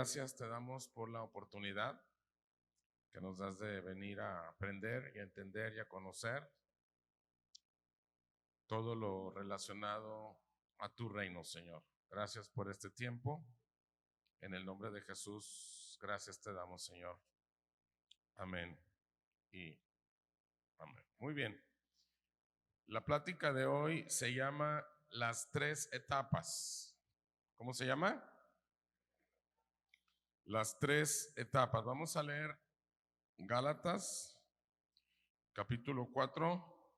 gracias te damos por la oportunidad que nos das de venir a aprender y a entender y a conocer todo lo relacionado a tu reino, Señor. Gracias por este tiempo. En el nombre de Jesús, gracias te damos, Señor. Amén y amén. Muy bien. La plática de hoy se llama Las tres etapas. ¿Cómo se llama? Las tres etapas. Vamos a leer Gálatas, capítulo 4,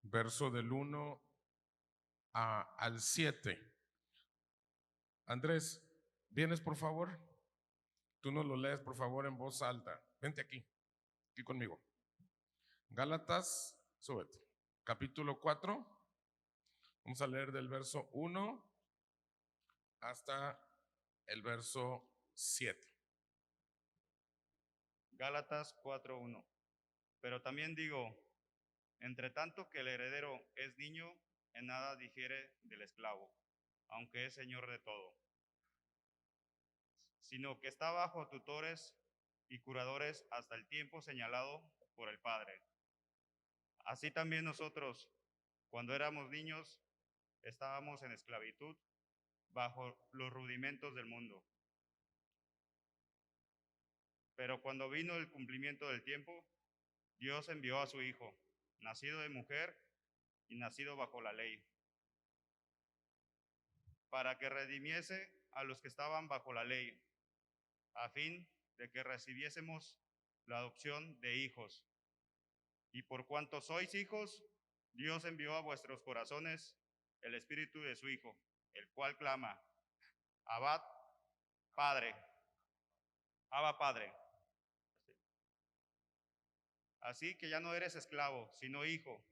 verso del 1 al 7. Andrés, ¿vienes por favor? Tú nos lo lees por favor en voz alta. Vente aquí conmigo. Gálatas, súbete. Capítulo 4. Vamos a leer del verso 1 hasta el verso 7. Gálatas 4:1. Pero también digo, entre tanto que el heredero es niño, en nada difiere del esclavo, aunque es señor de todo, sino que está bajo tutores y curadores hasta el tiempo señalado por el Padre. Así también nosotros, cuando éramos niños, estábamos en esclavitud bajo los rudimentos del mundo. Pero cuando vino el cumplimiento del tiempo, Dios envió a su Hijo, nacido de mujer y nacido bajo la ley, para que redimiese a los que estaban bajo la ley, a fin de que recibiésemos la adopción de hijos. Y por cuanto sois hijos, Dios envió a vuestros corazones el espíritu de su Hijo, el cual clama, Abba, Padre, Abba, Padre. Así que ya no eres esclavo, sino hijo.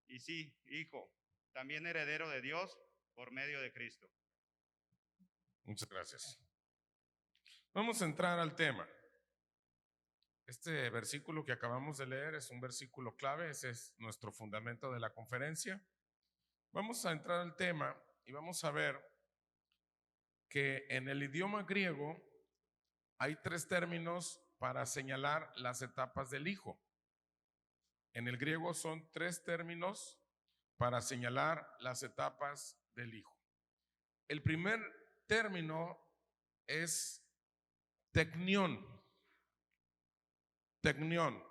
Y sí, hijo, también heredero de Dios por medio de Cristo. Muchas gracias. Vamos a entrar al tema. Este versículo que acabamos de leer es un versículo clave, ese es nuestro fundamento de la conferencia. Vamos a entrar al tema y vamos a ver que en el idioma griego hay tres términos para señalar las etapas del hijo. En el griego son tres términos para señalar las etapas del hijo. El primer término es teknión. Teknión.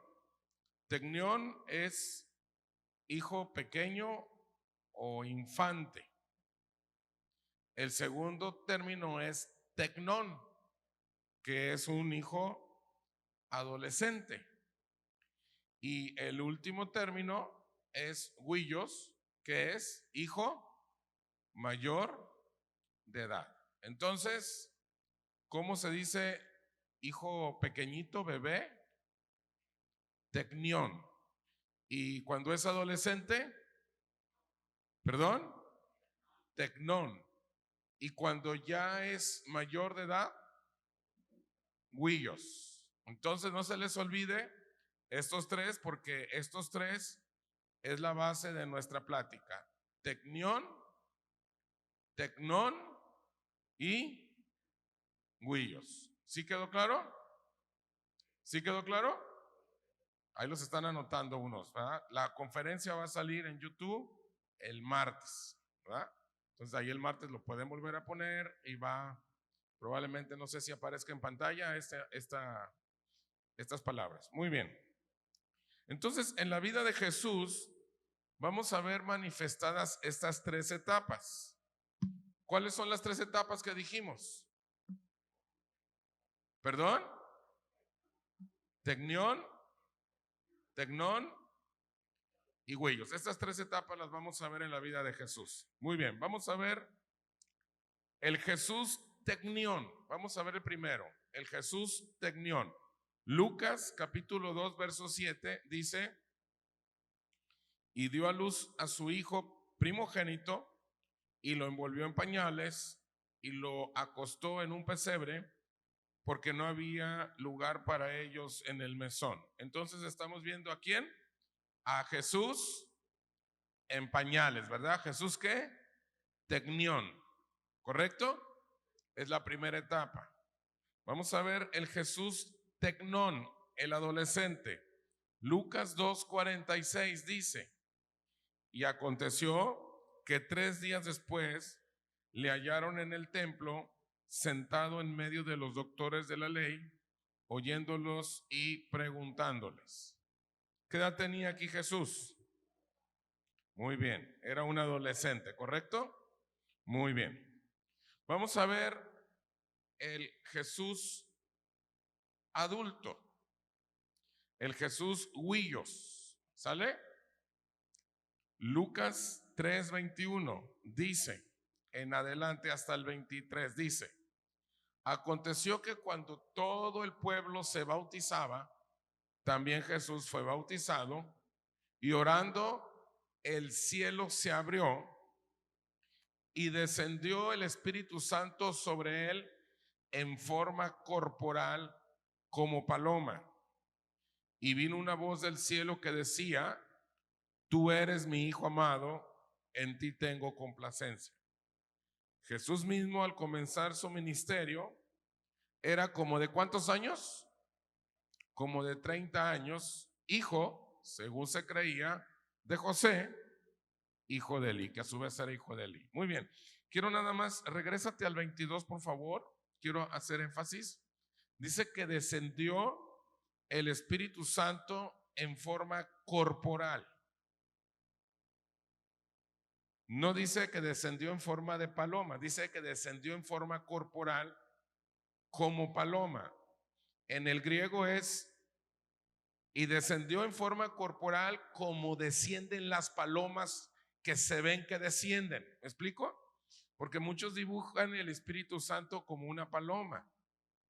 Teknión es hijo pequeño o infante. El segundo término es teknón, que es un hijo adolescente. Y el último término es huillos, que es hijo mayor de edad. Entonces, ¿cómo se dice hijo pequeñito, bebé? Teknión. Y cuando es adolescente, perdón, teknón. Y cuando ya es mayor de edad, huillos. Entonces no se les olvide estos tres, porque estos tres es la base de nuestra plática. Teknión, teknón y huillos. ¿Sí quedó claro? ¿Sí quedó claro? Ahí los están anotando unos, ¿verdad? La conferencia va a salir en YouTube el martes, ¿verdad? Entonces ahí el martes lo pueden volver a poner y va, probablemente, no sé si aparezca en pantalla estas palabras. Muy bien. Entonces, en la vida de Jesús vamos a ver manifestadas estas tres etapas. ¿Cuáles son las tres etapas que dijimos? ¿Perdón? Teknión, teknón y huillos. Estas tres etapas las vamos a ver en la vida de Jesús. Muy bien, vamos a ver el Jesús teknión. Vamos a ver el primero, el Jesús teknión. Lucas capítulo 2 verso 7 dice: y dio a luz a su hijo primogénito y lo envolvió en pañales y lo acostó en un pesebre porque no había lugar para ellos en el mesón. Entonces estamos viendo a quién, a Jesús en pañales, ¿verdad? Jesús ¿qué? Teknión, ¿correcto? Es la primera etapa. Vamos a ver el Jesús tecnón, el adolescente. Lucas 2:46 dice: y aconteció que 3 días después le hallaron en el templo, sentado en medio de los doctores de la ley, oyéndolos y preguntándoles. ¿Qué edad tenía aquí Jesús? Muy bien, era un adolescente, ¿correcto? Muy bien. Vamos a ver el Jesús adulto, el Jesús huillos, ¿sale? Lucas 3:21 dice, en adelante hasta el 23 dice: aconteció que cuando todo el pueblo se bautizaba, también Jesús fue bautizado, y orando, el cielo se abrió y descendió el Espíritu Santo sobre él en forma corporal como paloma. Y vino una voz del cielo que decía: tú eres mi Hijo amado, en ti tengo complacencia. Jesús mismo, al comenzar su ministerio, era como de ¿cuántos años? Como de 30 años, hijo, según se creía, de José, hijo de Eli, que a su vez era hijo de Eli. Muy bien, quiero nada más, regrésate al 22, por favor. Quiero hacer énfasis. Dice que descendió el Espíritu Santo en forma corporal. No dice que descendió en forma de paloma, dice que descendió en forma corporal como paloma. En el griego es: y descendió en forma corporal como descienden las palomas que se ven que descienden. ¿Me explico? Porque muchos dibujan el Espíritu Santo como una paloma,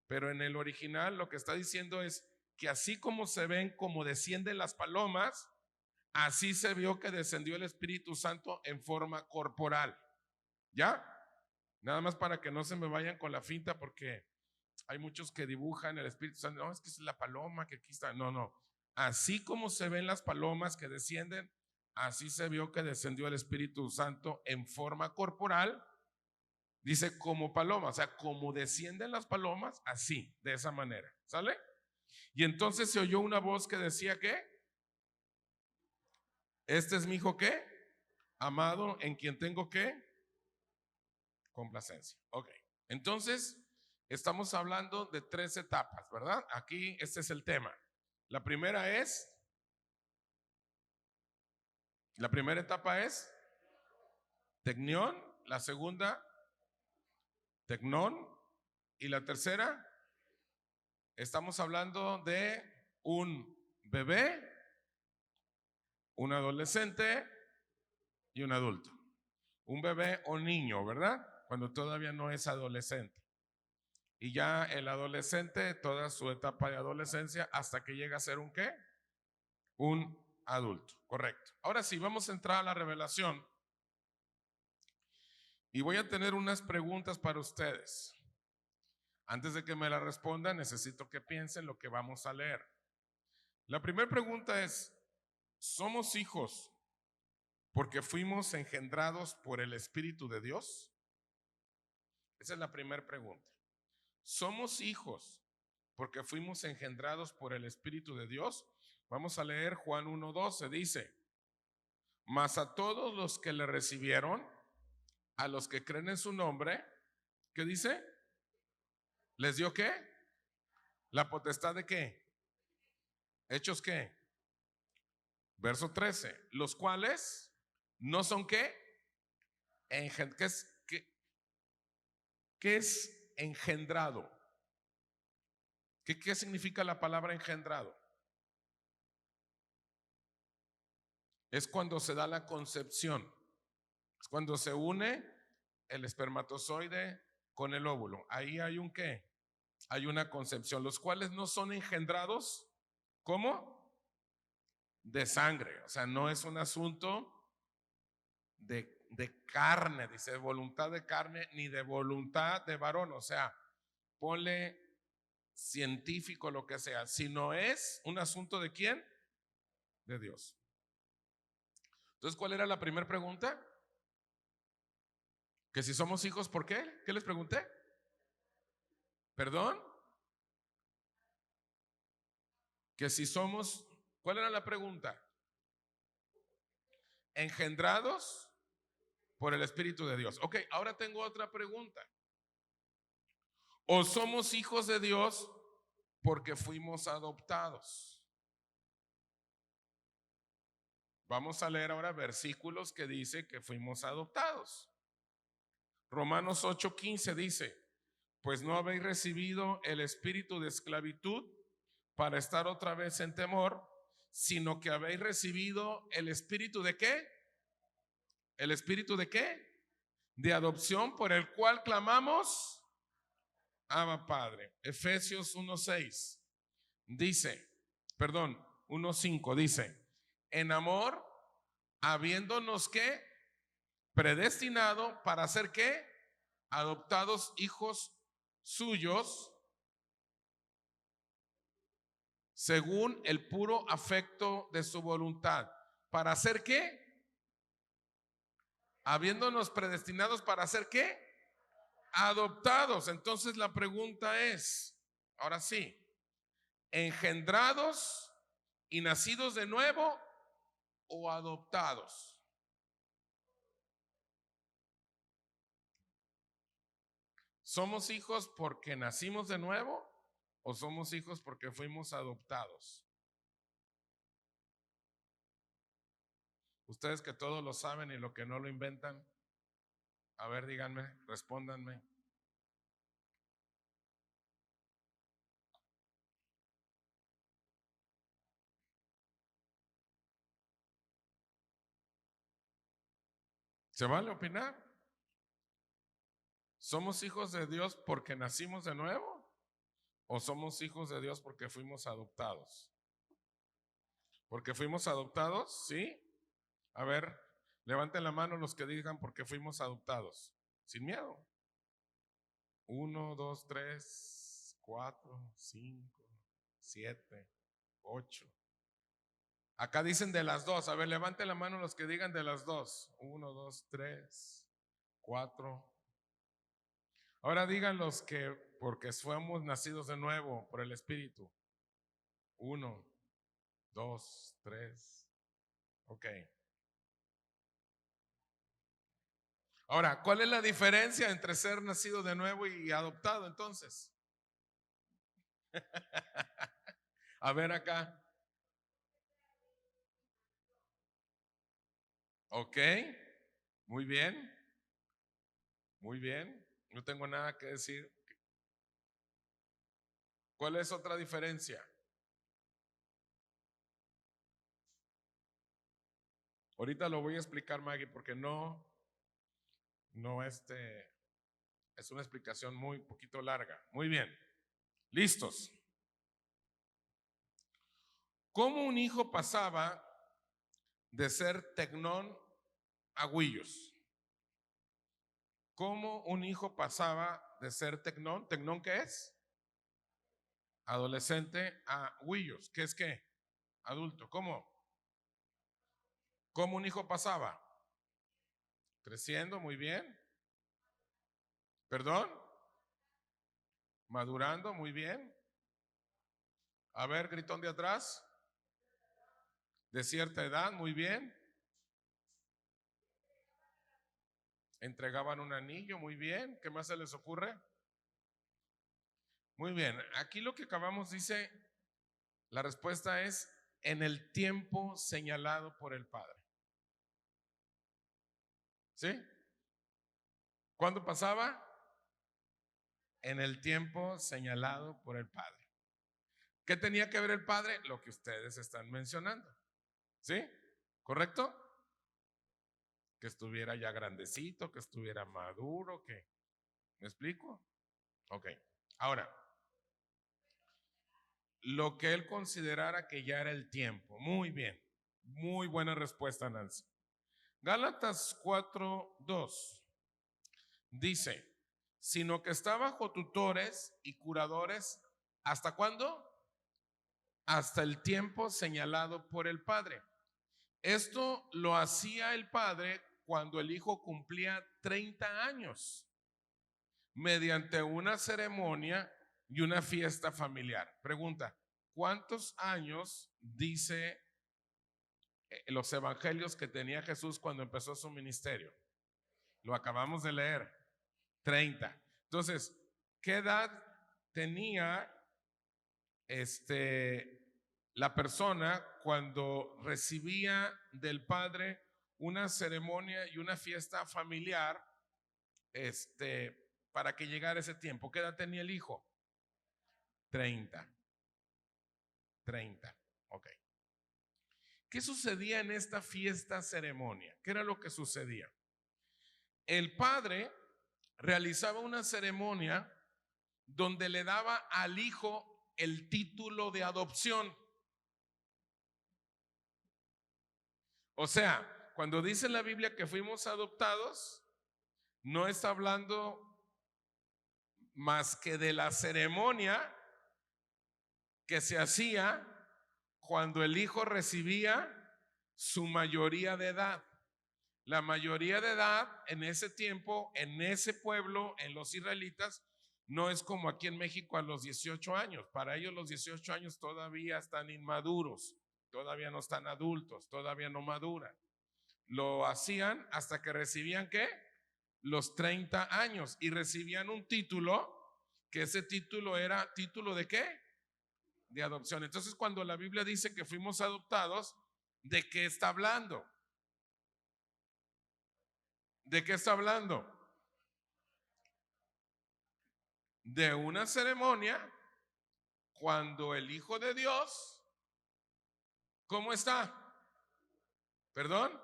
pero en el original lo que está diciendo es que así como se ven como descienden las palomas, así se vio que descendió el Espíritu Santo en forma corporal. ¿Ya? Nada más para que no se me vayan con la finta, porque hay muchos que dibujan el Espíritu Santo. No, es que es la paloma que aquí está. No, no. Así como se ven las palomas que descienden, así se vio que descendió el Espíritu Santo en forma corporal. Dice como paloma, o sea, como descienden las palomas, así, de esa manera. ¿Sale? Y entonces se oyó una voz que decía que este es mi hijo, ¿qué? Amado, en quien tengo ¿qué? Complacencia. Ok. Entonces, estamos hablando de 3 etapas, ¿verdad? Aquí este es el tema. La primera etapa es tecnión, la segunda tecnón, y la tercera estamos hablando de un bebé, un adolescente y un adulto. Un bebé o niño, ¿verdad? Cuando todavía no es adolescente. Y ya el adolescente, toda su etapa de adolescencia, hasta que llega a ser un ¿qué? Un adulto, correcto. Ahora sí, vamos a entrar a la revelación. Y voy a tener unas preguntas para ustedes. Antes de que me la respondan, necesito que piensen lo que vamos a leer. La primera pregunta es: ¿somos hijos porque fuimos engendrados por el Espíritu de Dios? Esa es la primera pregunta. ¿Somos hijos porque fuimos engendrados por el Espíritu de Dios? Vamos a leer Juan 1:12, dice: mas a todos los que le recibieron, a los que creen en su nombre, ¿qué dice? ¿Les dio qué? ¿La potestad de qué? ¿Hechos qué? Verso 13, los cuales no son qué? ¿Qué es engendrado? ¿Qué significa la palabra engendrado? Es cuando se da la concepción, es cuando se une el espermatozoide con el óvulo. Ahí hay un qué, hay una concepción. Los cuales no son engendrados, ¿cómo? De sangre. O sea, no es un asunto de carne, dice, de voluntad de carne, ni de voluntad de varón. O sea, ponle científico, lo que sea, sino es un asunto de ¿quién? De Dios. Entonces, ¿cuál era la primera pregunta? Que si somos hijos, ¿por qué? ¿Qué les pregunté? ¿Perdón? Que si somos, ¿cuál era la pregunta? Engendrados por el Espíritu de Dios. Ok, ahora tengo otra pregunta. ¿O somos hijos de Dios porque fuimos adoptados? Vamos a leer ahora versículos que dice que fuimos adoptados. Romanos 8:15 dice, pues no habéis recibido el espíritu de esclavitud para estar otra vez en temor, sino que habéis recibido el espíritu ¿de qué? ¿El espíritu de qué? De adopción, por el cual clamamos, Abba Padre. Efesios 1:6 dice, perdón, 1:5 dice, en amor, habiéndonos ¿qué? Predestinado para ser ¿qué? Adoptados hijos suyos según el puro afecto de su voluntad. ¿Para hacer qué? Habiéndonos predestinados para hacer qué? Adoptados. Entonces la pregunta es, ahora sí, ¿engendrados y nacidos de nuevo o adoptados? ¿Somos hijos porque nacimos de nuevo o somos hijos porque fuimos adoptados? Ustedes que todo lo saben y lo que no lo inventan, a ver, díganme, respóndanme. ¿Se vale opinar? ¿Somos hijos de Dios porque nacimos de nuevo? ¿O somos hijos de Dios porque fuimos adoptados? ¿Porque fuimos adoptados? ¿Sí? A ver, levanten la mano los que digan por qué fuimos adoptados. Sin miedo. 1, 2, 3, 4, 5, 7, 8. Acá dicen de las dos. A ver, levanten la mano los que digan de las dos. 1, 2, 3, 4. Ahora digan los que porque fuimos nacidos de nuevo por el Espíritu. 1, 2, 3. Ok. Ahora, ¿cuál es la diferencia entre ser nacido de nuevo y adoptado entonces? A ver acá. Ok. Muy bien. Muy bien. No tengo nada que decir. ¿Cuál es otra diferencia? Ahorita lo voy a explicar, Maggie, porque no es una explicación muy poquito larga. Muy bien. Listos. ¿Cómo un hijo pasaba de ser tecnón a huillos? ¿Cómo un hijo pasaba de ser tecnón? ¿Tecnón qué es? Adolescente a huillos. ¿Qué es qué? Adulto. ¿Cómo? ¿Cómo un hijo pasaba? Creciendo, muy bien. ¿Perdón? Madurando, muy bien. A ver, gritón de atrás. De cierta edad, muy bien. Entregaban un anillo, muy bien. ¿Qué más se les ocurre? Muy bien. Aquí lo que acabamos dice, la respuesta es en el tiempo señalado por el Padre. ¿Sí? ¿Cuándo pasaba? En el tiempo señalado por el Padre. ¿Qué tenía que ver el Padre? Lo que ustedes están mencionando. ¿Sí? ¿Correcto? Que estuviera ya grandecito, que estuviera maduro, que... ¿Me explico? Ok. Ahora, lo que él considerara que ya era el tiempo. Muy bien. Muy buena respuesta, Nancy. Gálatas 4:2 dice, sino que está bajo tutores y curadores, ¿hasta cuándo? Hasta el tiempo señalado por el Padre. Esto lo hacía el Padre cuando el Hijo cumplía 30 años, mediante una ceremonia y una fiesta familiar. Pregunta, ¿cuántos años dice los evangelios que tenía Jesús cuando empezó su ministerio? Lo acabamos de leer, 30. Entonces, ¿qué edad tenía la persona cuando recibía del Padre una ceremonia y una fiesta familiar para que llegara ese tiempo? ¿Qué edad tenía el hijo? 30. Ok. ¿Qué sucedía en esta fiesta ceremonia? ¿Qué era lo que sucedía? El padre realizaba una ceremonia donde le daba al hijo el título de adopción. O sea, cuando dice la Biblia que fuimos adoptados, no está hablando más que de la ceremonia que se hacía cuando el hijo recibía su mayoría de edad. La mayoría de edad en ese tiempo, en ese pueblo, en los israelitas, no es como aquí en México a los 18 años. Para ellos los 18 años todavía están inmaduros, todavía no están adultos, todavía no maduran. Lo hacían hasta que recibían ¿qué? Los 30 años y recibían un título, que ese título era título ¿de qué? De adopción. Entonces, cuando la Biblia dice que fuimos adoptados, ¿de qué está hablando? ¿De qué está hablando? De una ceremonia cuando el Hijo de Dios, ¿cómo está? ¿Perdón?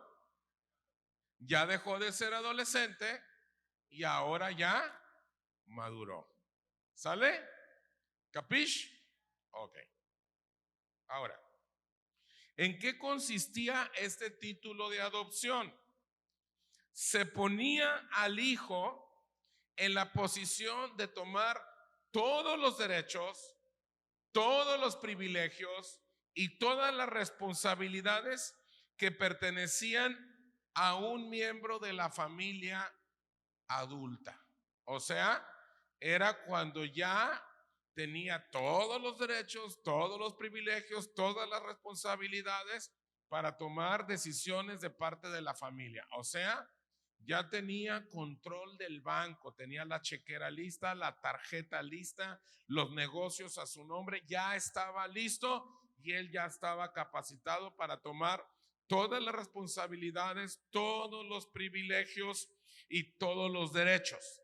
Ya dejó de ser adolescente y ahora ya maduró. ¿Sale? ¿Capish? Ok. Ahora, ¿en qué consistía este título de adopción? Se ponía al hijo en la posición de tomar todos los derechos, todos los privilegios y todas las responsabilidades que pertenecían a un miembro de la familia adulta. O sea, era cuando ya tenía todos los derechos, todos los privilegios, todas las responsabilidades para tomar decisiones de parte de la familia. O sea, ya tenía control del banco, tenía la chequera lista, la tarjeta lista, los negocios a su nombre, ya estaba listo y él ya estaba capacitado para tomar todas las responsabilidades, todos los privilegios y todos los derechos.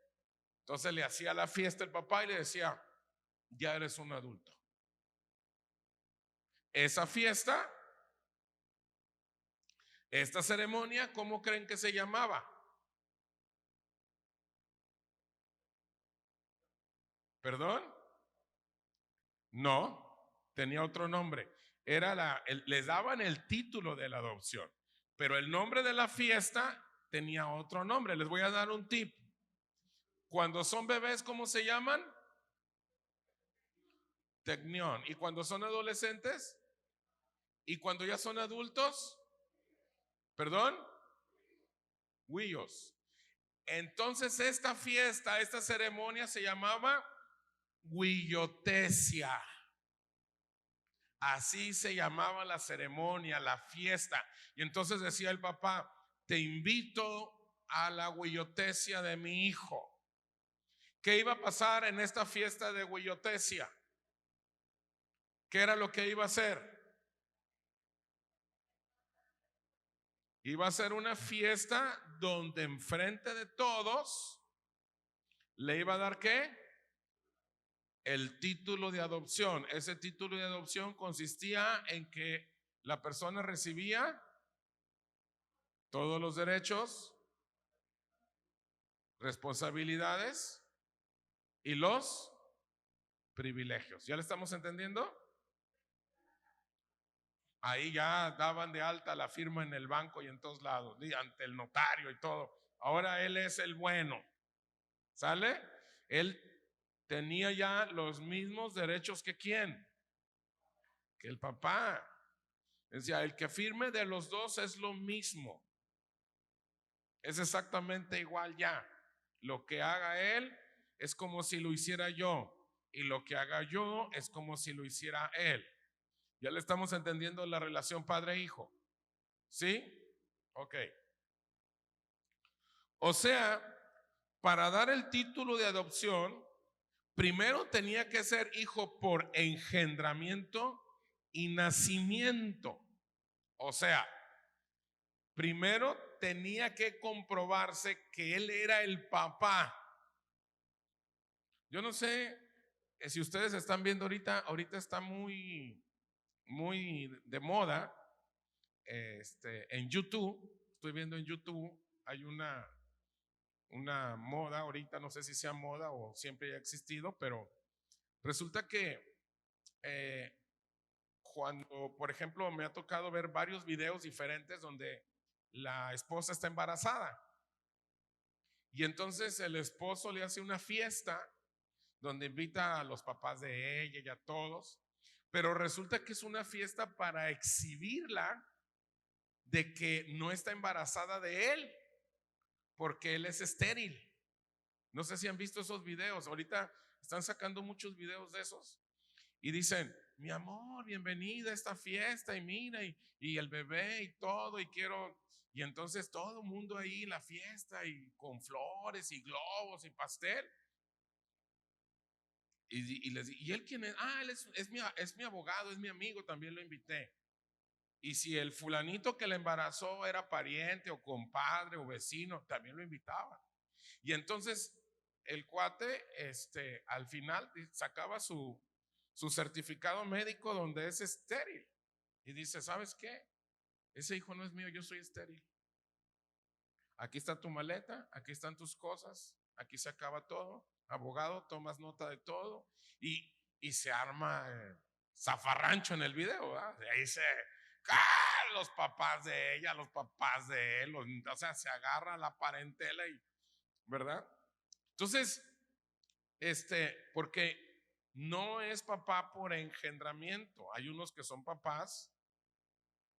Entonces le hacía la fiesta el papá y le decía, ya eres un adulto. Esa fiesta, esta ceremonia, ¿cómo creen que se llamaba? ¿Perdón? No, tenía otro nombre. Les daban el título de la adopción, pero el nombre de la fiesta tenía otro nombre. Les voy a dar un tip. Cuando son bebés, ¿cómo se llaman? Tecnión. ¿Y cuando son adolescentes? ¿Y cuando ya son adultos? ¿Perdón? Huillos. Entonces esta fiesta, esta ceremonia se llamaba huillotesia. Así se llamaba la ceremonia, la fiesta. Y entonces decía el papá, te invito a la huillotesia de mi hijo. ¿Qué iba a pasar en esta fiesta de huillotesia? ¿Qué era lo que iba a hacer? Iba a ser una fiesta donde enfrente de todos le iba a dar ¿qué? El título de adopción. Ese título de adopción consistía en que la persona recibía todos los derechos, responsabilidades y los privilegios. ¿Ya le estamos entendiendo? Ahí ya daban de alta la firma en el banco y en todos lados, ante el notario y todo. Ahora él es el bueno. ¿Sale? Él tenía ya los mismos derechos que ¿quién? Que el papá. Decía, el que firme de los dos es lo mismo. Es exactamente igual ya. Lo que haga él es como si lo hiciera yo. Y lo que haga yo es como si lo hiciera él. Ya le estamos entendiendo la relación padre-hijo. ¿Sí? Ok. O sea, para dar el título de adopción, primero tenía que ser hijo por engendramiento y nacimiento. O sea, primero tenía que comprobarse que él era el papá. Yo no sé si ustedes están viendo ahorita está muy de moda, en YouTube. Estoy viendo en YouTube, hay una moda ahorita, no sé si sea moda o siempre ha existido, pero resulta que cuando, por ejemplo, me ha tocado ver varios videos diferentes donde la esposa está embarazada y entonces el esposo le hace una fiesta donde invita a los papás de ella y a todos, pero resulta que es una fiesta para exhibirla de que no está embarazada de él, porque él es estéril. No sé si han visto esos videos, ahorita están sacando muchos videos de esos y dicen, mi amor, bienvenida a esta fiesta y mira, y el bebé y todo, y entonces todo el mundo ahí en la fiesta y con flores y globos y pastel. ¿Y él quién es? Ah, él es mi abogado, es mi amigo, también lo invité. Y si el fulanito que le embarazó era pariente o compadre o vecino, también lo invitaba. Y entonces el cuate, al final sacaba su certificado médico donde es estéril. Y dice, ¿sabes qué? Ese hijo no es mío, yo soy estéril. Aquí está tu maleta, aquí están tus cosas, aquí se acaba todo. Abogado, tomas nota de todo. Y se arma zafarrancho en el video, ¿verdad? Y ahí los papás de ella, los papás de él, o sea, se agarra la parentela y, ¿verdad? Entonces, porque no es papá por engendramiento. Hay unos que son papás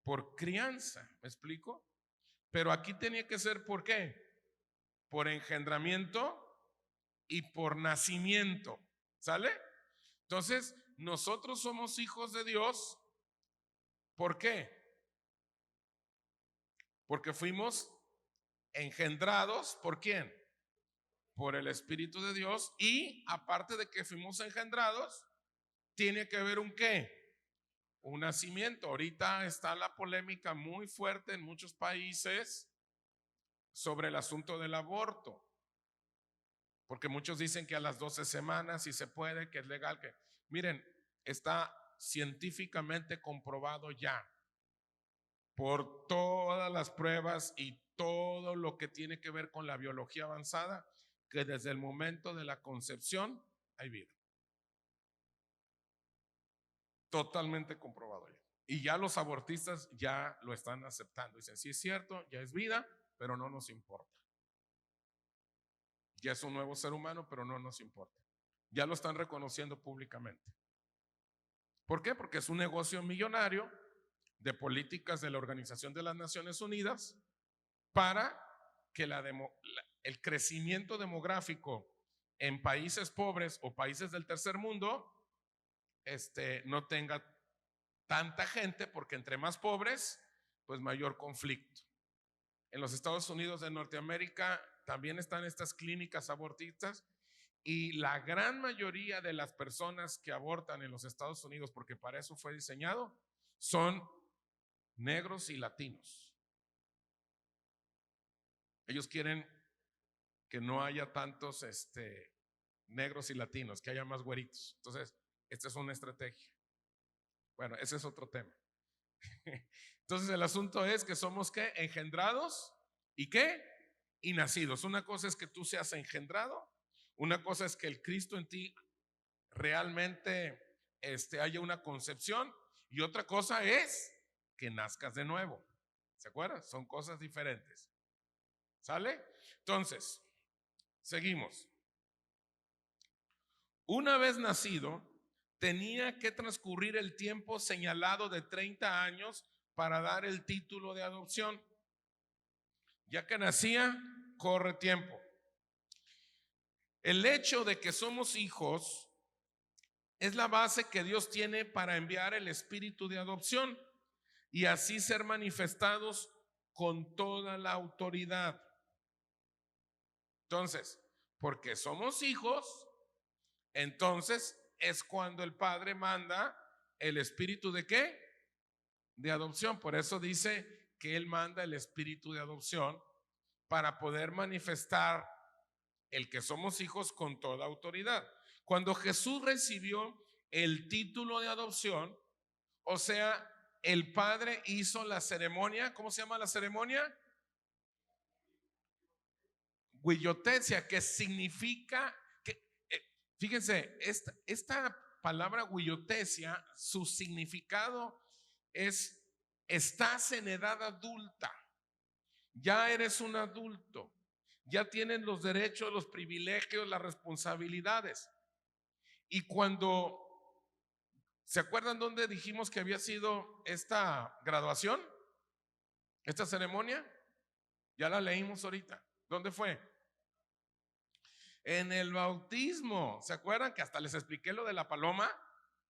por crianza, ¿me explico? Pero aquí tenía que ser ¿por qué? Por engendramiento y por nacimiento, ¿sale? Entonces, nosotros somos hijos de Dios. ¿Por qué? Porque fuimos engendrados, ¿por quién? Por el Espíritu de Dios. Y aparte de que fuimos engendrados, tiene que haber un qué? Un nacimiento. Ahorita está la polémica muy fuerte en muchos países sobre el asunto del aborto, porque muchos dicen que a las 12 semanas si se puede, que es legal, que miren, está científicamente comprobado ya por todas las pruebas y todo lo que tiene que ver con la biología avanzada, que desde el momento de la concepción hay vida. Totalmente comprobado ya. Y ya los abortistas ya lo están aceptando. Dicen, sí es cierto, ya es vida, pero no nos importa. Ya es un nuevo ser humano, pero no nos importa. Ya lo están reconociendo públicamente. ¿Por qué? Porque es un negocio millonario de políticas de la Organización de las Naciones Unidas para que el crecimiento demográfico en países pobres o países del tercer mundo no tenga tanta gente, porque entre más pobres, pues mayor conflicto. En los Estados Unidos de Norteamérica también están estas clínicas abortistas y la gran mayoría de las personas que abortan en los Estados Unidos, porque para eso fue diseñado, son negros y latinos. Ellos quieren que no haya tantos negros y latinos, que haya más güeritos. Entonces, esta es una estrategia. Bueno, ese es otro tema. Entonces, el asunto es que somos ¿qué? Engendrados y ¿qué? Y nacidos. Una cosa es que tú seas engendrado, una cosa es que el Cristo en ti realmente haya una concepción, y otra cosa es que nazcas de nuevo. ¿Se acuerdan? Son cosas diferentes. ¿Sale? Entonces, seguimos. Una vez nacido, tenía que transcurrir el tiempo señalado de 30 años para dar el título de adopción. Ya que nacía, corre tiempo. El hecho de que somos hijos es la base que Dios tiene para enviar el espíritu de adopción y así ser manifestados con toda la autoridad. Entonces, porque somos hijos, entonces es cuando el Padre manda el espíritu de ¿qué? De adopción. Por eso dice que Él manda el espíritu de adopción para poder manifestar el que somos hijos con toda autoridad. Cuando Jesús recibió el título de adopción, o sea, el Padre hizo la ceremonia. ¿Cómo se llama la ceremonia? Huillotesia, que significa que, fíjense, esta palabra huillotesia, su significado es: estás en edad adulta, ya eres un adulto, ya tienes los derechos, los privilegios, las responsabilidades. Y cuando, ¿se acuerdan dónde dijimos que había sido esta graduación? Esta ceremonia, ya la leímos ahorita. ¿Dónde fue? En el bautismo. ¿Se acuerdan que hasta les expliqué lo de la paloma?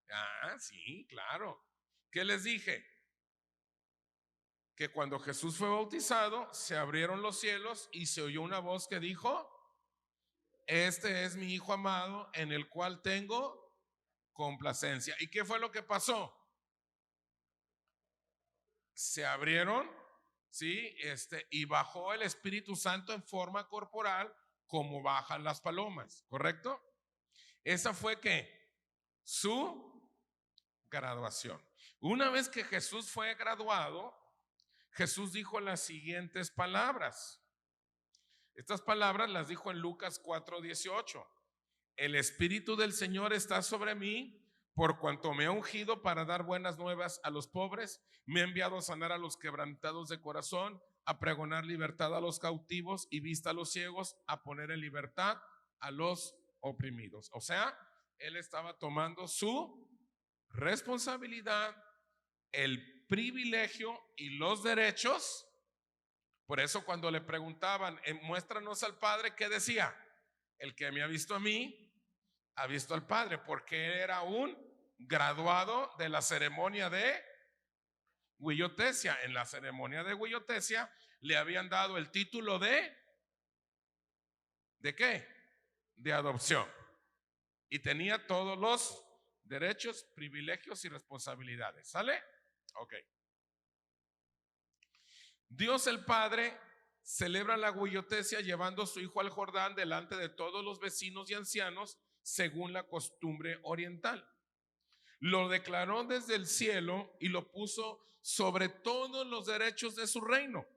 Ah, sí, claro. ¿Qué les dije? Que cuando Jesús fue bautizado, se abrieron los cielos y se oyó una voz que dijo: este es mi Hijo amado, en el cual tengo complacencia. ¿Y qué fue lo que pasó? Se abrieron, ¿sí? Y bajó el Espíritu Santo en forma corporal, como bajan las palomas, ¿correcto? Esa fue que su graduación. Una vez que Jesús fue graduado, Jesús dijo las siguientes palabras. Estas palabras las dijo en Lucas 4:18. El Espíritu del Señor está sobre mí, por cuanto me ha ungido para dar buenas nuevas a los pobres, me ha enviado a sanar a los quebrantados de corazón, a pregonar libertad a los cautivos y vista a los ciegos, a poner en libertad a los oprimidos. O sea, Él estaba tomando su responsabilidad, el privilegio y los derechos. Por eso cuando le preguntaban, muéstranos al Padre, ¿qué decía? El que me ha visto a mí, ha visto al Padre, porque era un graduado de la ceremonia de huillotesia. En la ceremonia de huillotesia le habían dado el título ¿de qué? De adopción. Y tenía todos los derechos, privilegios y responsabilidades. ¿Sale? Ok. Dios el Padre celebra la huillotesia llevando a su hijo al Jordán delante de todos los vecinos y ancianos, según la costumbre oriental. Lo declaró desde el cielo y lo puso sobre todos los derechos de su reino.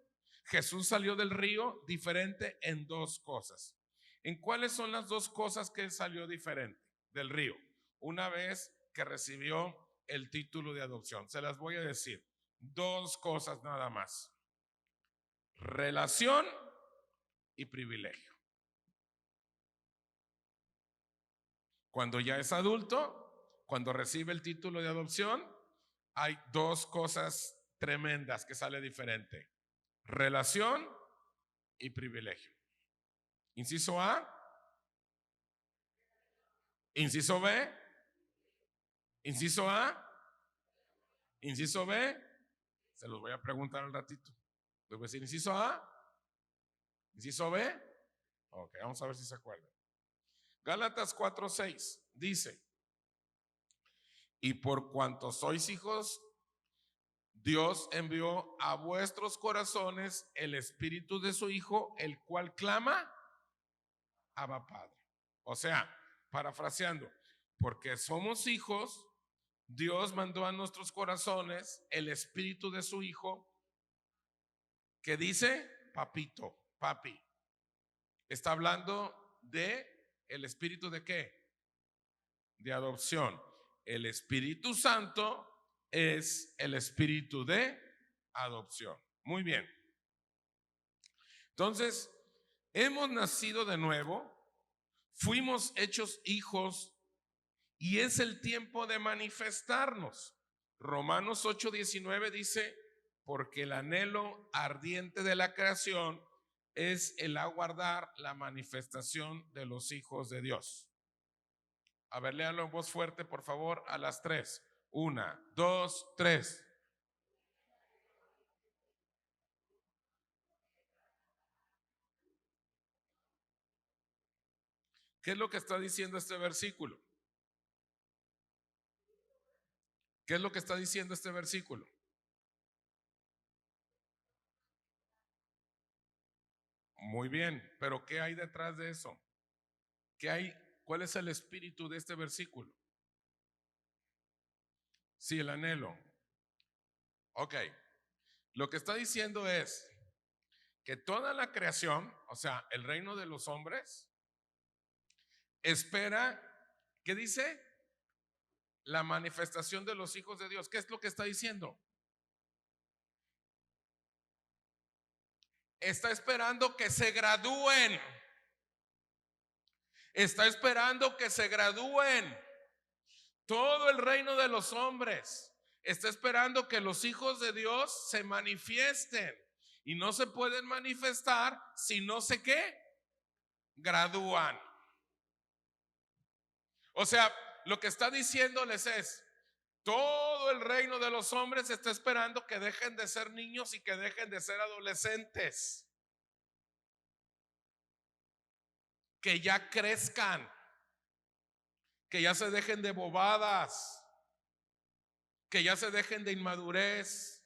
Jesús salió del río diferente en dos cosas. ¿En cuáles son las dos cosas que salió diferente del río? Una vez que recibió el título de adopción. Se las voy a decir. Dos cosas nada más: relación y privilegio. Cuando ya es adulto, cuando recibe el título de adopción, hay dos cosas tremendas que sale diferente: relación y privilegio. Inciso A, inciso B, inciso A, inciso B. Se los voy a preguntar al ratito. Les voy a decir inciso A, inciso B. Ok, vamos a ver si se acuerdan. Gálatas 4:6 dice: y por cuanto sois hijos, Dios envió a vuestros corazones el espíritu de su Hijo, el cual clama: Abba, Padre. O sea, parafraseando, porque somos hijos, Dios mandó a nuestros corazones el espíritu de su Hijo, que dice: papito, papi. Está hablando de el espíritu de ¿qué? De adopción. El Espíritu Santo es el espíritu de adopción. Muy bien. Entonces, hemos nacido de nuevo, fuimos hechos hijos y es el tiempo de manifestarnos. Romanos 8:19 dice: porque el anhelo ardiente de la creación es el aguardar la manifestación de los hijos de Dios. A ver, léanlo en voz fuerte, por favor, a las 3. 1, 2, 3. ¿Qué es lo que está diciendo este versículo? ¿Qué es lo que está diciendo este versículo? Muy bien, pero ¿qué hay detrás de eso? ¿Qué hay? ¿Cuál es el espíritu de este versículo? Sí, el anhelo. Ok, lo que está diciendo es que toda la creación, o sea, el reino de los hombres, espera, ¿qué dice? La manifestación de los hijos de Dios. ¿Qué es lo que está diciendo? Está esperando que se gradúen. Está esperando que se gradúen. Todo el reino de los hombres está esperando que los hijos de Dios se manifiesten. Y no se pueden manifestar si no se qué, gradúan. O sea, lo que está diciéndoles es, todo el reino de los hombres está esperando que dejen de ser niños y que dejen de ser adolescentes. Que ya crezcan, que ya se dejen de bobadas, que ya se dejen de inmadurez,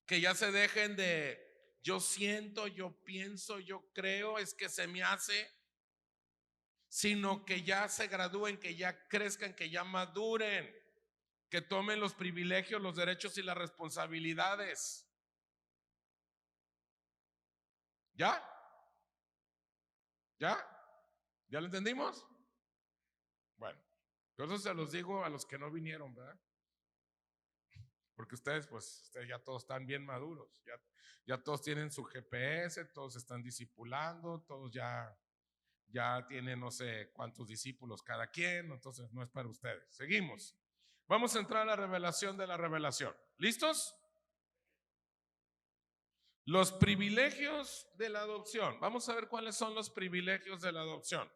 que ya se dejen de yo siento, yo pienso, yo creo, es que se me hace, sino que ya se gradúen, que ya crezcan, que ya maduren, que tomen los privilegios, los derechos y las responsabilidades. ¿Ya? ¿Ya? ¿Ya lo entendimos? Bueno, por eso se los digo a los que no vinieron, ¿verdad? Porque ustedes, pues, ustedes ya todos están bien maduros, ya todos tienen su GPS, todos están discipulando, todos ya tienen no sé cuántos discípulos cada quien, entonces no es para ustedes. Seguimos. Vamos a entrar a la revelación de la revelación. ¿Listos? Los privilegios de la adopción. Vamos a ver cuáles son los privilegios de la adopción.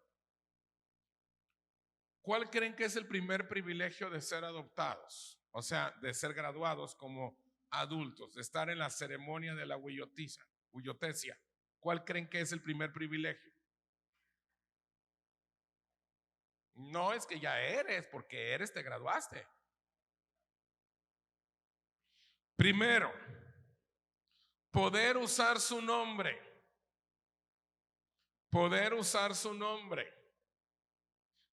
¿Cuál creen que es el primer privilegio de ser adoptados? O sea, de ser graduados como adultos, de estar en la ceremonia de la huyotesia. ¿Cuál creen que es el primer privilegio? No es que ya eres, porque eres, te graduaste. Primero, poder usar su nombre. Poder usar su nombre.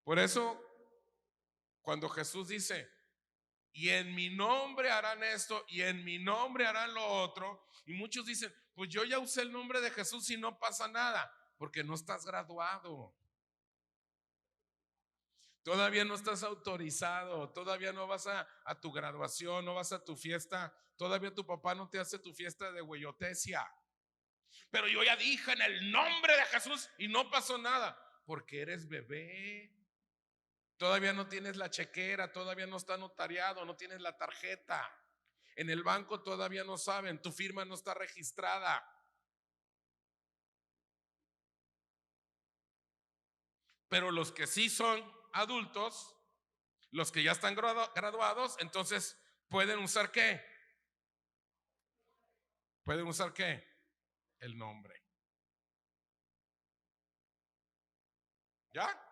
Por eso, cuando Jesús dice, y en mi nombre harán esto, y en mi nombre harán lo otro, y muchos dicen, pues yo ya usé el nombre de Jesús y no pasa nada, porque no estás graduado. Todavía no estás autorizado, todavía no vas a tu graduación, no vas a tu fiesta, todavía tu papá no te hace tu fiesta de hueyotesia. Pero yo ya dije en el nombre de Jesús y no pasó nada, porque eres bebé. Todavía no tienes la chequera, todavía no está notariado, no tienes la tarjeta. En el banco todavía no saben, tu firma no está registrada. Pero los que sí son adultos, los que ya están graduados, entonces pueden usar ¿qué? Pueden usar ¿qué? El nombre. ¿Ya?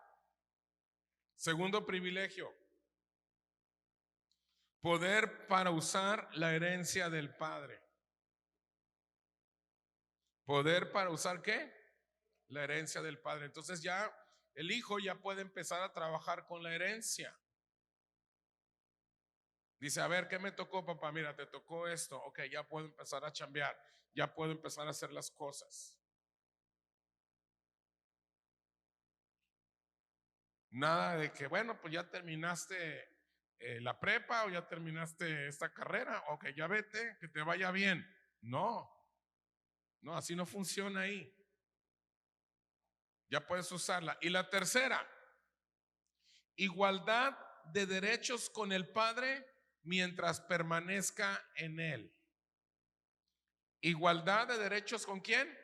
Segundo privilegio. Poder para usar la herencia del Padre. Poder para usar ¿qué? La herencia del Padre. Entonces ya el hijo ya puede empezar a trabajar con la herencia. Dice, a ver, ¿qué me tocó, papá? Mira, te tocó esto. Ok, ya puedo empezar a chambear. Ya puedo empezar a hacer las cosas. Nada de que, bueno, pues ya terminaste la prepa o ya terminaste esta carrera. Ok, ya vete, que te vaya bien. No, no, así no funciona ahí. Ya puedes usarla. Y la tercera, igualdad de derechos con el Padre mientras permanezca en Él. Igualdad de derechos ¿con quién?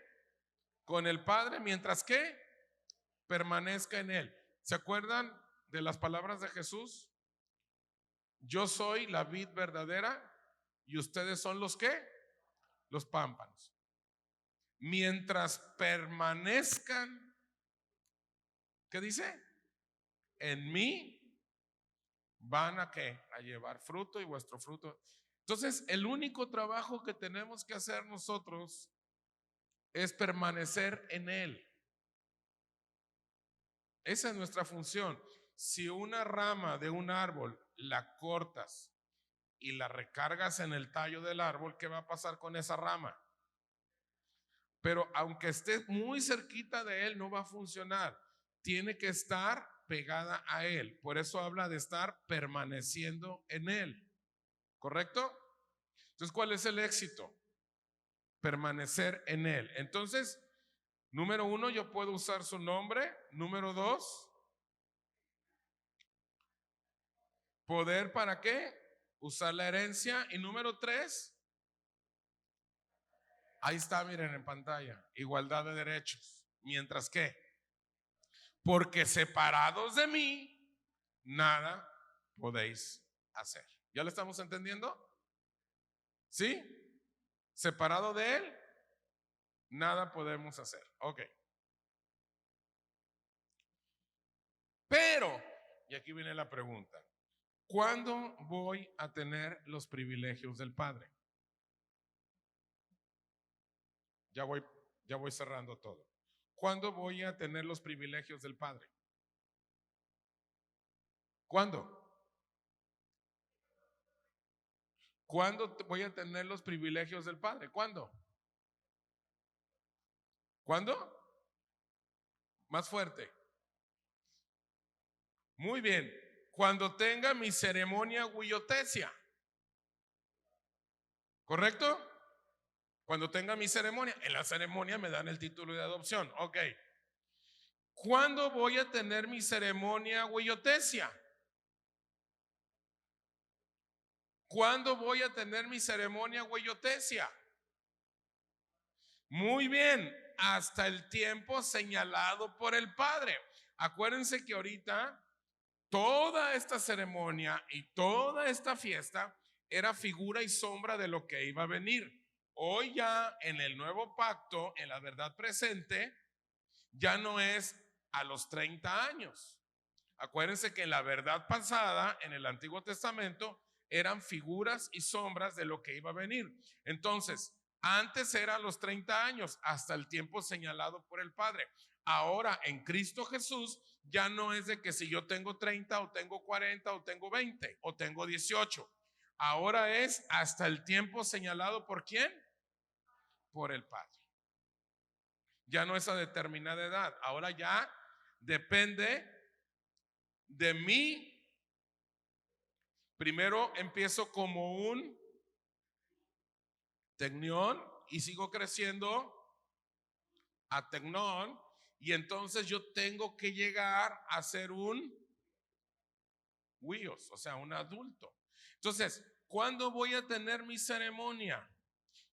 Con el Padre mientras que permanezca en Él. ¿Se acuerdan de las palabras de Jesús? Yo soy la vid verdadera y ustedes son los ¿qué? Los pámpanos. Mientras permanezcan, ¿qué dice? En mí, van a ¿qué? A llevar fruto y vuestro fruto. Entonces, el único trabajo que tenemos que hacer nosotros es permanecer en Él. Esa es nuestra función. Si una rama de un árbol la cortas y la recargas en el tallo del árbol, ¿qué va a pasar con esa rama? Pero aunque esté muy cerquita de él, no va a funcionar. Tiene que estar pegada a él. Por eso habla de estar permaneciendo en él. ¿Correcto? Entonces, ¿cuál es el éxito? Permanecer en él. Entonces, número 1, yo puedo usar su nombre. Número 2, poder ¿para qué? Usar la herencia. Y número 3, ahí está, miren en pantalla, igualdad de derechos. Mientras que, porque separados de mí, nada podéis hacer. ¿Ya lo estamos entendiendo? ¿Sí? Separado de Él, nada podemos hacer. Ok. Pero, y aquí viene la pregunta, ¿cuándo voy a tener los privilegios del Padre? Ya voy cerrando todo. ¿Cuándo voy a tener los privilegios del Padre? ¿Cuándo? ¿Cuándo voy a tener los privilegios del Padre? ¿Cuándo? ¿Cuándo? Más fuerte. Muy bien. Cuando tenga mi ceremonia huiotesia. ¿Correcto? Cuando tenga mi ceremonia. En la ceremonia me dan el título de adopción. Ok. ¿Cuándo voy a tener mi ceremonia huiotesia? ¿Cuándo voy a tener mi ceremonia huiotesia? Muy bien. Hasta el tiempo señalado por el Padre. Acuérdense que ahorita toda esta ceremonia y toda esta fiesta era figura y sombra de lo que iba a venir. Hoy ya en el nuevo pacto, en la verdad presente, ya no es a los 30 años. Acuérdense que en la verdad pasada, en el Antiguo Testamento, eran figuras y sombras de lo que iba a venir. Entonces, antes era a los 30 años, hasta el tiempo señalado por el Padre. Ahora en Cristo Jesús ya no es de que si yo tengo 30 o tengo 40 o tengo 20 o tengo 18. Ahora es hasta el tiempo señalado por ¿quién? Por el Padre. Ya no es a determinada edad. Ahora ya depende de mí. Primero empiezo como un tecnión y sigo creciendo a tecnón, y entonces yo tengo que llegar a ser un huios, o sea, un adulto. Entonces, ¿cuándo voy a tener mi ceremonia?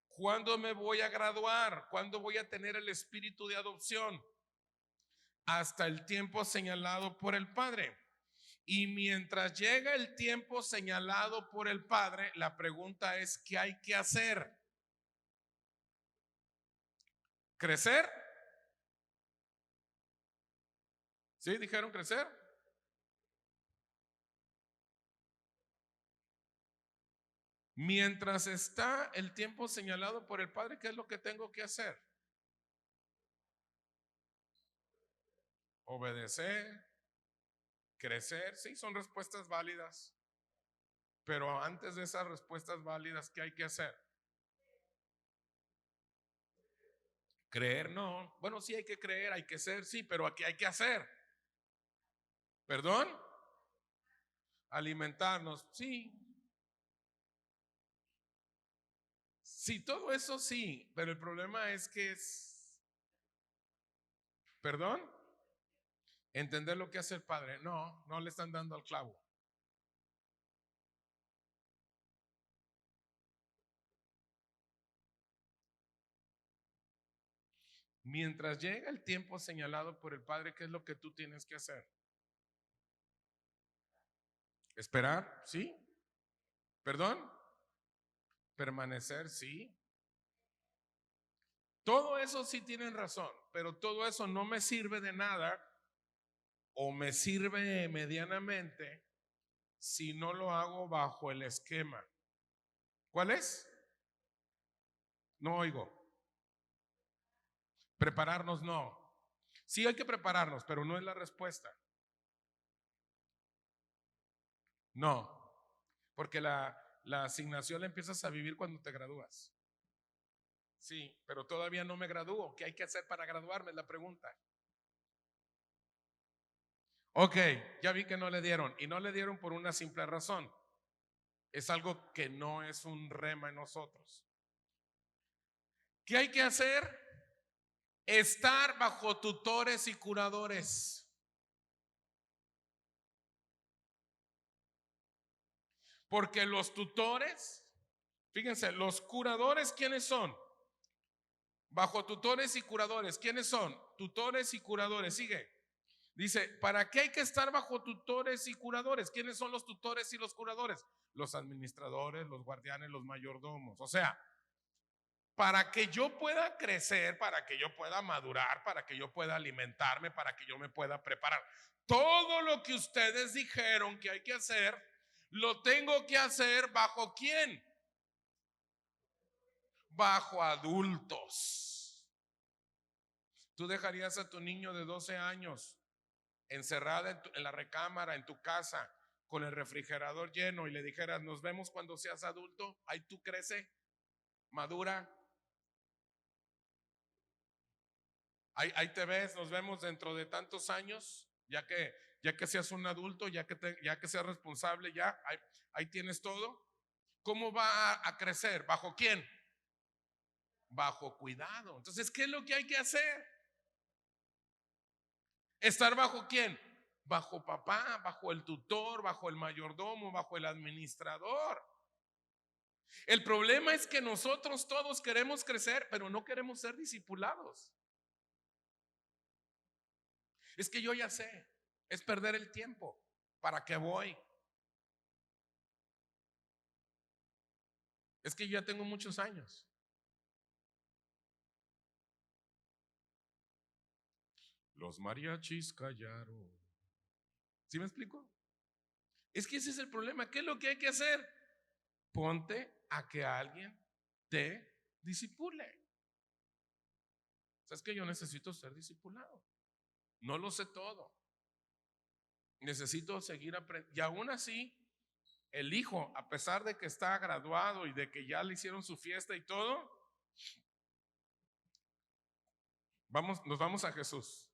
¿Cuándo me voy a graduar? ¿Cuándo voy a tener el espíritu de adopción? Hasta el tiempo señalado por el Padre. Y mientras llega el tiempo señalado por el Padre, la pregunta es, ¿qué hay que hacer? ¿Crecer? ¿Sí? ¿Dijeron crecer? Mientras está el tiempo señalado por el Padre, ¿qué es lo que tengo que hacer? Obedecer, crecer, sí, son respuestas válidas. Pero antes de esas respuestas válidas, ¿qué hay que hacer? Creer, no. Bueno, sí hay que creer, hay que ser, sí, pero aquí hay que hacer. ¿Perdón? Alimentarnos, sí. Sí, todo eso sí, pero el problema es que es, ¿perdón? Entender lo que hace el Padre. No, no le están dando al clavo. Mientras llega el tiempo señalado por el Padre, ¿qué es lo que tú tienes que hacer? Esperar, sí. ¿Perdón? Permanecer, sí. Todo eso sí tienen razón, pero todo eso no me sirve de nada o me sirve medianamente si no lo hago bajo el esquema. ¿Cuál es? No oigo. Prepararnos no. Sí hay que prepararnos, pero no es la respuesta. No, porque la asignación la empiezas a vivir cuando te gradúas. Sí, pero todavía no me gradúo. ¿Qué hay que hacer para graduarme? Es la pregunta. Ok, ya vi que no le dieron. Y no le dieron por una simple razón. Es algo que no es un rema en nosotros. ¿Qué hay que hacer? Estar bajo tutores y curadores. Porque los tutores, fíjense, los curadores, ¿quiénes son? Bajo tutores y curadores, ¿quiénes son? Tutores y curadores, sigue. Dice, ¿para qué hay que estar bajo tutores y curadores? ¿Quiénes son los tutores y los curadores? Los administradores, los guardianes, los mayordomos. O sea, para que yo pueda crecer, para que yo pueda madurar, para que yo pueda alimentarme, para que yo me pueda preparar. Todo lo que ustedes dijeron que hay que hacer, lo tengo que hacer bajo ¿quién? Bajo adultos. ¿Tú dejarías a tu niño de 12 años encerrada en la recámara, en tu casa, con el refrigerador lleno y le dijeras, nos vemos cuando seas adulto? Ahí tú crece, madura. Ahí te ves, nos vemos dentro de tantos años, ya que seas un adulto, ya que seas responsable, ya ahí tienes todo. ¿Cómo va a crecer? ¿Bajo quién? Bajo cuidado. Entonces, ¿qué es lo que hay que hacer? ¿Estar bajo quién? Bajo papá, bajo el tutor, bajo el mayordomo, bajo el administrador. El problema es que nosotros todos queremos crecer, pero no queremos ser discipulados. Es que yo ya sé, es perder el tiempo. ¿Para qué voy? Es que yo ya tengo muchos años. Los mariachis callaron. ¿Sí me explico? Es que ese es el problema. ¿Qué es lo que hay que hacer? Ponte a que alguien te discipule. ¿Sabes que yo necesito ser discipulado? No lo sé todo. Necesito seguir aprendiendo. Y aún así, el hijo, a pesar de que está graduado y de que ya le hicieron su fiesta y todo, nos vamos a Jesús.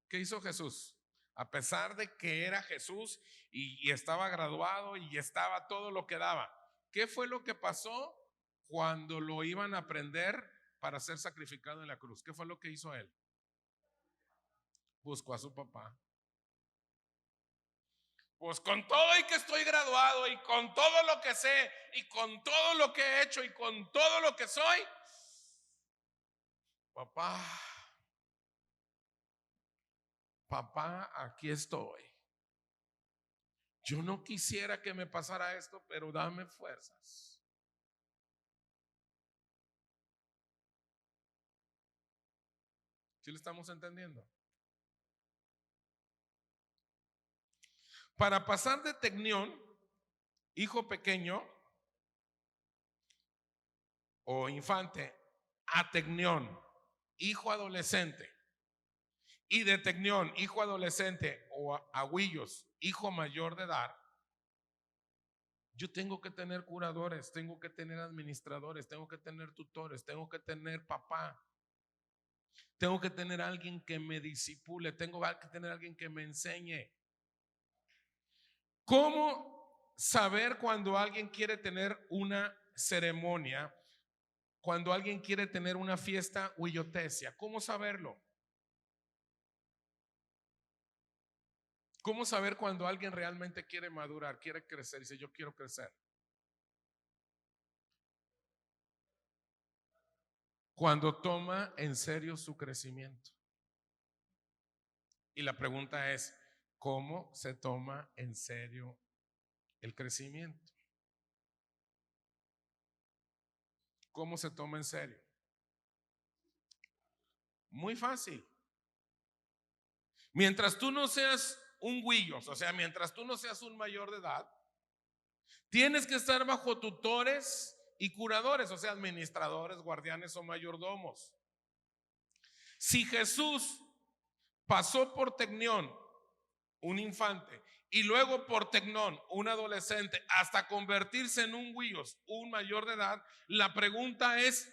¿Qué hizo Jesús? A pesar de que era Jesús y estaba graduado y estaba todo lo que daba, ¿qué fue lo que pasó cuando lo iban a prender para ser sacrificado en la cruz? ¿Qué fue lo que hizo él? Buscó a su papá. Pues con todo y que estoy graduado y con todo lo que sé y con todo lo que he hecho y con todo lo que soy, papá, papá, aquí estoy. Yo no quisiera que me pasara esto, pero dame fuerzas. ¿Sí lo estamos entendiendo? Para pasar de tecnión, hijo pequeño o infante, a tecnión, hijo adolescente, y de tecnión, hijo adolescente o aguillos, hijo mayor de edad, yo tengo que tener curadores, tengo que tener administradores, tengo que tener tutores, tengo que tener papá, tengo que tener alguien que me disipule, tengo que tener alguien que me enseñe. ¿Cómo saber cuando alguien quiere tener una ceremonia, cuando alguien quiere tener una fiesta huillotesia? ¿Cómo saberlo? ¿Cómo saber cuando alguien realmente quiere madurar, quiere crecer? Dice, yo quiero crecer. Cuando toma en serio su crecimiento. Y la pregunta es, ¿Cómo se toma en serio el crecimiento? ¿Cómo se toma en serio? Muy fácil. Mientras tú no seas un güillos, o sea, mientras tú no seas un mayor de edad, tienes que estar bajo tutores y curadores, o sea, administradores, guardianes o mayordomos. Si Jesús pasó por Tecnión, un infante, y luego por Tecnón, un adolescente, hasta convertirse en un güillos, un mayor de edad, la pregunta es,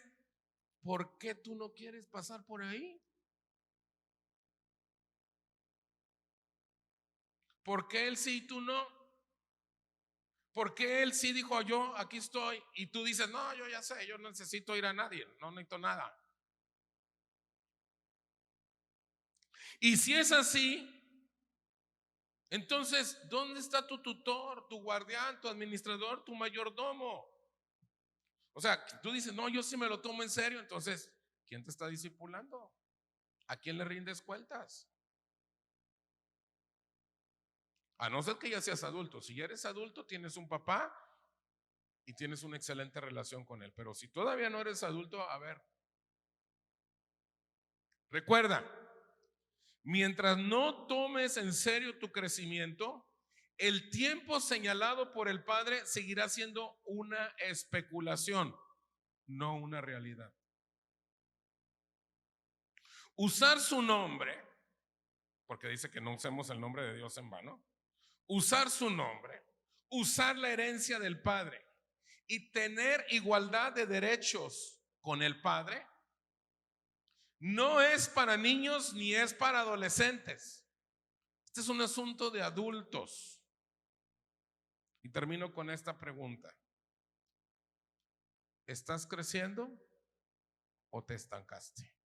¿por qué tú no quieres pasar por ahí? ¿Por qué él sí y tú no? ¿Por qué él sí dijo yo aquí estoy y tú dices no, yo ya sé, yo no necesito ir a nadie, no necesito nada? Y si es así, entonces ¿dónde está tu tutor, tu guardián, tu administrador, tu mayordomo? O sea, tú dices no, yo sí me lo tomo en serio. Entonces, ¿quién te está discipulando? ¿A quién le rindes cuentas? A no ser que ya seas adulto. Si ya eres adulto, tienes un papá y tienes una excelente relación con él. Pero si todavía no eres adulto, a ver, recuerda, mientras no tomes en serio tu crecimiento, el tiempo señalado por el Padre seguirá siendo una especulación, no una realidad. Usar su nombre, porque dice que no usemos el nombre de Dios en vano, usar su nombre, usar la herencia del Padre y tener igualdad de derechos con el Padre, no es para niños ni es para adolescentes. Este es un asunto de adultos. Y termino con esta pregunta. ¿Estás creciendo o te estancaste?